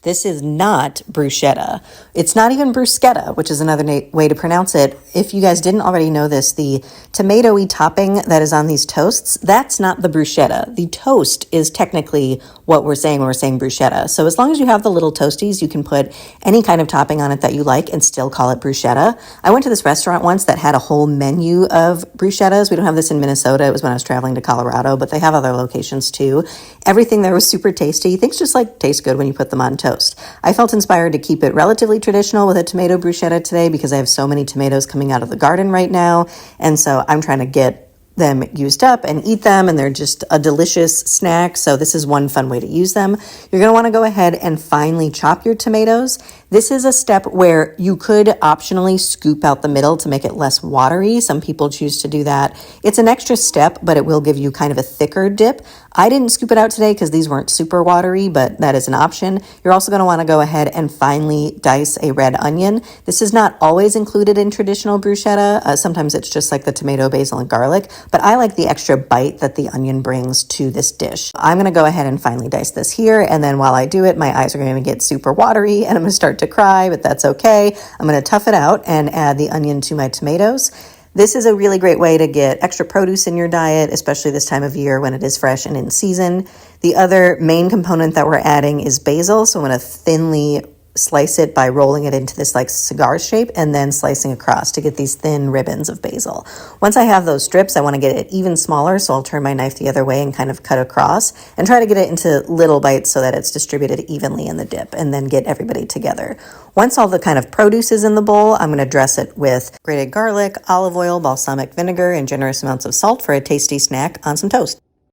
This is not bruschetta. It's not even bruschetta, which is another way to pronounce it. If you guys didn't already know this, the tomatoey topping that is on these toasts, that's not the bruschetta. The toast is technically what we're saying when we're saying bruschetta. So as long as you have the little toasties, you can put any kind of topping on it that you like and still call it bruschetta. I went to this restaurant once that had a whole menu of bruschettas. We don't have this in Minnesota. It was when I was traveling to Colorado, but they have other locations too. Everything there was super tasty. Things just like taste good when you put them on toast. I felt inspired to keep it relatively traditional with a tomato bruschetta today because I have so many tomatoes coming out of the garden right now. And so I'm trying to get them used up and eat them, and they're just a delicious snack. So this is one fun way to use them. You're going to want to go ahead and finely chop your tomatoes. This is a step where you could optionally scoop out the middle to make it less watery. Some people choose to do that. It's an extra step, but it will give you kind of a thicker dip. I didn't scoop it out today because these weren't super watery, but that is an option. You're also going to want to go ahead and finely dice a red onion. This is not always included in traditional bruschetta. Sometimes it's just like the tomato, basil, and garlic, but I like the extra bite that the onion brings to this dish. I'm going to go ahead and finely dice this here, and then while I do it, my eyes are going to get super watery, and I'm going to start to cry, but that's okay. I'm going to tough it out and add the onion to my tomatoes. This is a really great way to get extra produce in your diet, especially this time of year when it is fresh and in season. The other main component that we're adding is basil, so I'm going to thinly slice it by rolling it into this like cigar shape and then slicing across to get these thin ribbons of basil. Once I have those strips, I want to get it even smaller, so I'll turn my knife the other way and kind of cut across and try to get it into little bites so that it's distributed evenly in the dip, and then get everybody together. Once all the kind of produce is in the bowl, I'm going to dress it with grated garlic, olive oil, balsamic vinegar, and generous amounts of salt for a tasty snack on some toast.